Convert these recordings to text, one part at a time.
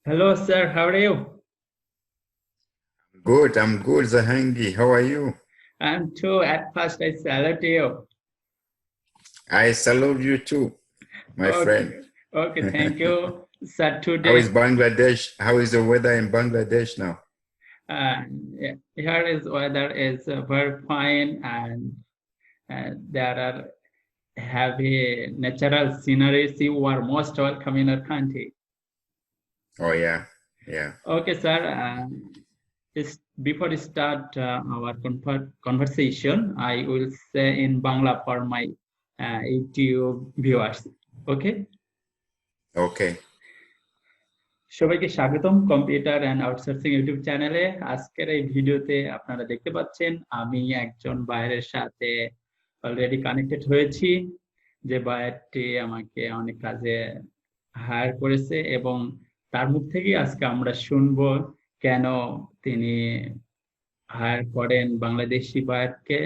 Hello, sir. How are you? Good, I'm good, Zahangi. How are you? I'm too. At first, I salute you. I salute you too, my Okay, friend. okay. Thank you, sir. How is Today, Bangladesh? How is the weather in Bangladesh now? yeah, here is weather is very fine, and there are heavy natural sceneries. You are most welcome in our country. Oh yeah, yeah. Okay, sir. Before we start our conversation, I will say in Bangla for my YouTube viewers. Okay. Okay, সবাইকে স্বাগতম computer and outsourcing YouTube চ্যানেলে। আজকের এই ভিডিওতে আপনারা দেখতে পাচ্ছেন আমি একজন বায়ারের সাথে অলরেডি কানেক্টেড হয়েছি, যে বায়ারটি আমাকে অনেক কাজে হায়ার করেছে এবং তার মুখ থেকেই আজকে আমরা শুনবো কেন তিনি হায়ার করেন বাংলাদেশি বায়ারকে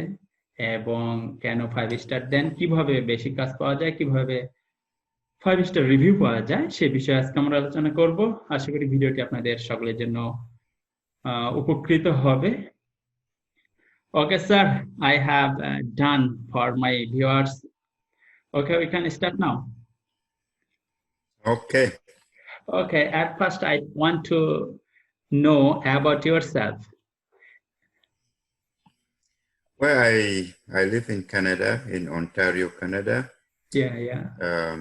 এবং কেন 5 স্টার দেন, কিভাবে বেশি কাজ পাওয়া যায়, কিভাবে 5 স্টার রিভিউ পাওয়া যায়, সে বিষয়ে আজকে আমরা আলোচনা করব। আশা করি ভিডিওটি আপনাদের সকলের জন্য উপকৃত হবে। Okay sir, I have done for my viewers. Okay, we can start now. okay. Okay, at first I want to know about yourself. Well, I live in Canada, in Ontario, Canada. Yeah.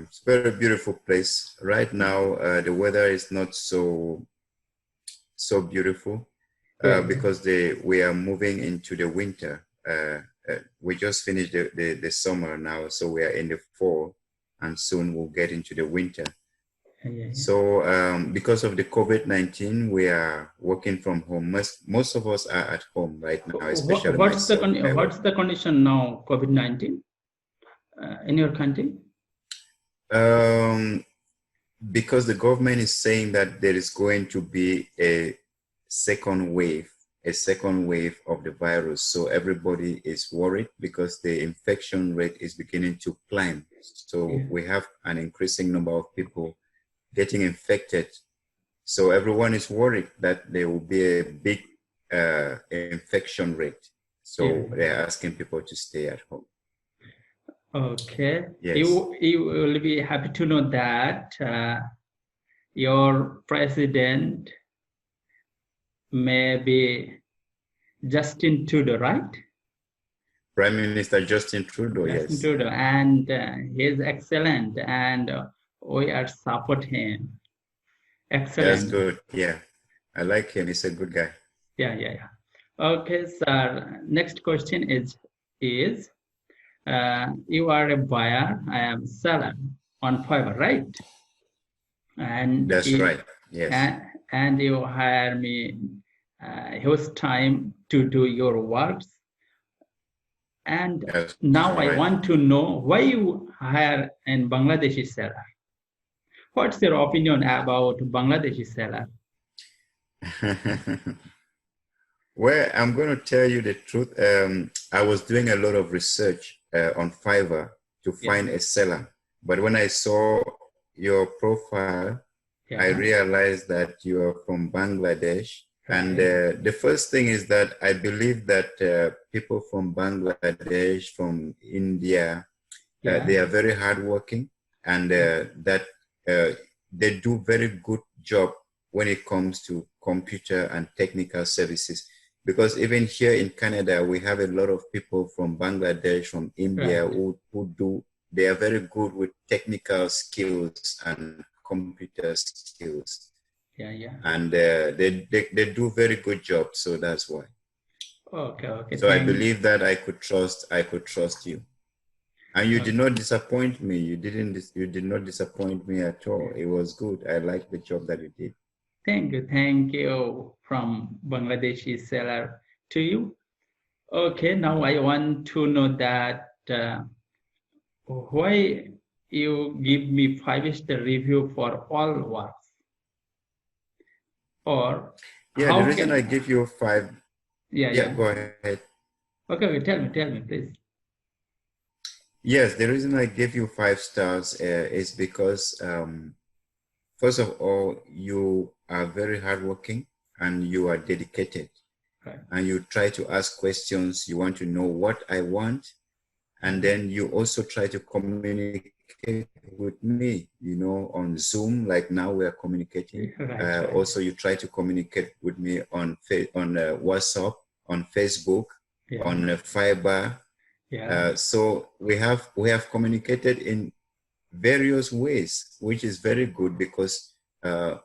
It's a very beautiful place. Right now, the weather is not so beautiful Yeah. because we are moving into the winter. We just finished the summer now, so we are in the fall, and soon we'll get into the winter. Yeah. So because of the COVID-19, we are working from home. Most of us are at home right now, especially What's myself. what's the condition now, COVID-19 in your country? Because the government is saying that there is going to be a second wave of the virus. So everybody is worried because the infection rate is beginning to climb. So Yeah. we have an increasing number of people getting infected. So everyone is worried that there will be a big infection rate. So Yeah. they're asking people to stay at home. Okay. Yes. You will be happy to know that your president may be Justin Trudeau, right? Prime Minister Justin Trudeau, Justin yes. Trudeau, and he is excellent, and we are support him. Excellent. That's good. Yeah. I like him. He's a good guy. Yeah. Okay, sir. Next question is you are a buyer, I am seller on Fiverr, right? And That's right. Yes. And you hire me huge time to do your works. And That's now I right. want to know why you hire an Bangladeshi seller. What's your opinion about Bangladeshi seller? Well, I'm going to tell you the truth. I was doing a lot of research on Fiverr to find a seller. But when I saw your profile, I realized that you are from Bangladesh. And the first thing is that I believe that people from Bangladesh, from India, they are very hardworking, and that they do very good job when it comes to computer and technical services. Because even here in Canada, we have a lot of people from Bangladesh, from India, who they are very good with technical skills and computer skills. Yeah. And they do very good job. So that's why. Okay. So I believe that I could trust you. And you did not disappoint me. You did not disappoint me at all. It was good. I liked the job that you did. Thank you from Bangladeshi seller to you. Okay, now I want to know that why you give me 5-star review for all works, or the reason I give you 5. Yeah, go ahead. Okay, tell me, please. Yes, the reason I give you 5 stars is because first of all, you are very hardworking and you are dedicated. Right. And you try to ask questions. You want to know what I want. And then you also try to communicate with me, on Zoom, like now we are communicating. Right. Also, you try to communicate with me on WhatsApp, on Facebook, on Fiverr. So we have communicated in various ways, which is very good because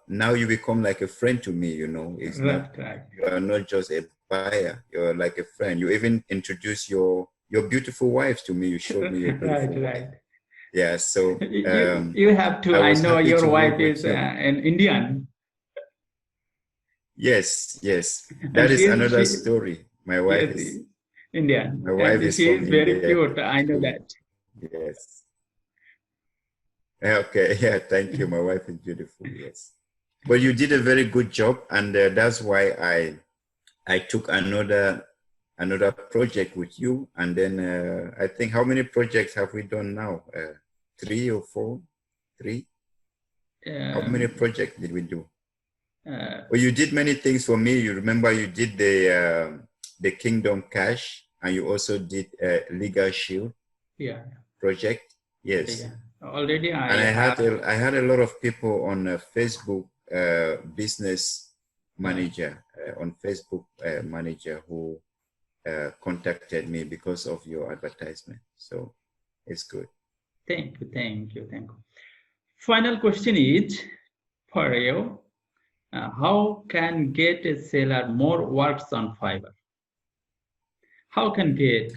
now you become like a friend to me. It's not you are not just a buyer; you're like a friend. You even introduce your beautiful wife to me. You showed me your beautiful wife. Yeah, so you have to. I know your wife is an Indian. Yes. That is another story. My wife is Indian. My wife is she from is very India. cute. I know that. Yes. Okay. Yeah. Thank you. My wife is beautiful. Yes. But you did a very good job, and that's why I took another project with you, and then I think how many projects have we done now? 3 or 4? 3? How many projects did we do? Well, you did many things for me. You remember you did the Kingdom Cash, and you also did Legal Shield project. Yes. Already I had a lot of people on Facebook business manager on Facebook manager who contacted me because of your advertisement. So it's good. Thank you. Final question is for you. How can get a seller more works on Fiverr? How can get?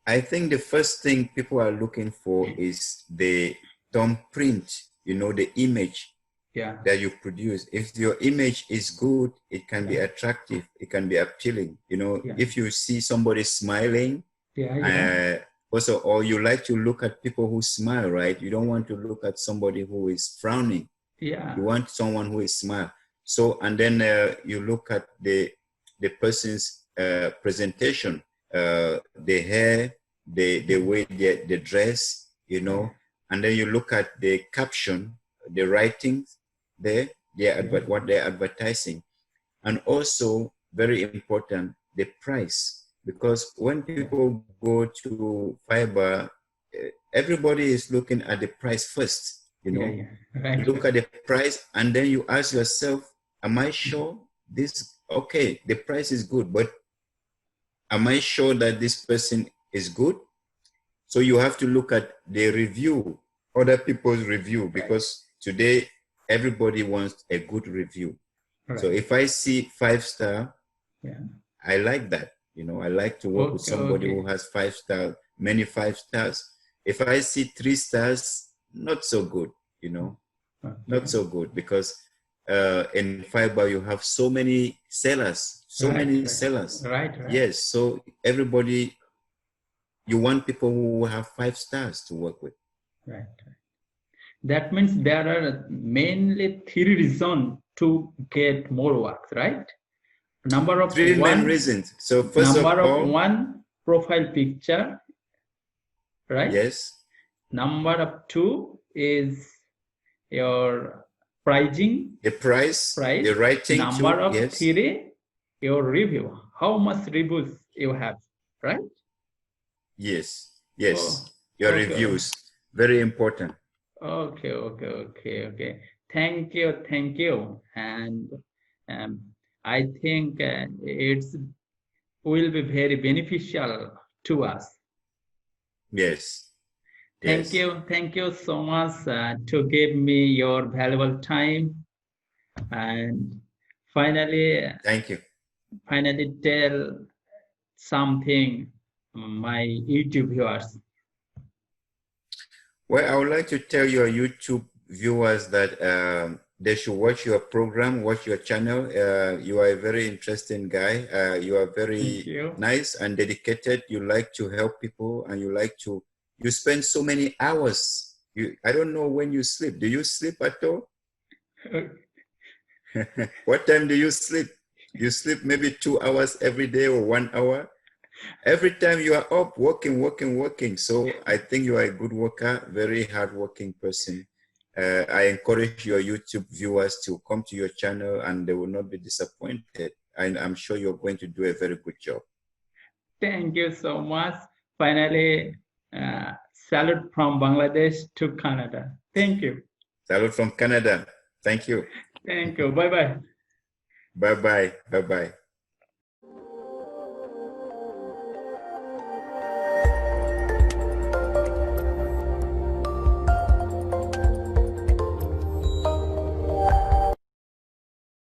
I think the first thing people are looking for is the thumbprint, the image that you produce. If your image is good, it can be attractive, it can be appealing. If you see somebody smiling, also, or you like to look at people who smile, right? You don't want to look at somebody who is frowning. Yeah. You want someone who is smile. So, and then you look at the person's presentation, the hair, the way they dress, and then you look at the caption, the writings there, what they're advertising. And also, very important, the price. Because when people go to Fiverr, everybody is looking at the price first, Right. Look at the price, and then you ask yourself, am I sure this, okay, the price is good, but am I sure that this person is good? So you have to look at the review, other people's review, because today everybody wants a good review. Right. So if I see 5-star, I like that. I like to work with somebody who has 5 stars, many 5 stars. If I see 3 stars, not so good, not so good, because in Fiverr you have so many sellers, many sellers. Right. Yes, so everybody, you want people who have 5 stars to work with. Right. That means there are mainly 3 reasons to get more work, right? Number of 3 main reasons. So first number of all, 1, profile picture, right? Yes. Number of 2 is your pricing. The price. The writing. Number of 3, your review. How much reviews you have, right? Yes. Your reviews, very important. Okay. Thank you. And I think it's will be very beneficial to us. Yes. Thank you so much to give me your valuable time. And finally, thank you. Finally, tell something my YouTube viewers. Well, I would like to tell your YouTube viewers that they should watch your program, watch your channel. You are a very interesting guy. You are very nice and dedicated. You like to help people, and you spend so many hours. I don't know when you sleep. Do you sleep at all? What time do you sleep? You sleep maybe 2 hours every day or 1 hour? Every time you are up working. So I think you are a good worker, very hardworking person. I encourage your YouTube viewers to come to your channel and they will not be disappointed. And I'm sure you're going to do a very good job. Thank you so much. Finally, salute from Bangladesh to Canada. Thank you. Salute from Canada. Thank you. Thank you. Bye-bye. Bye-bye. Bye-bye.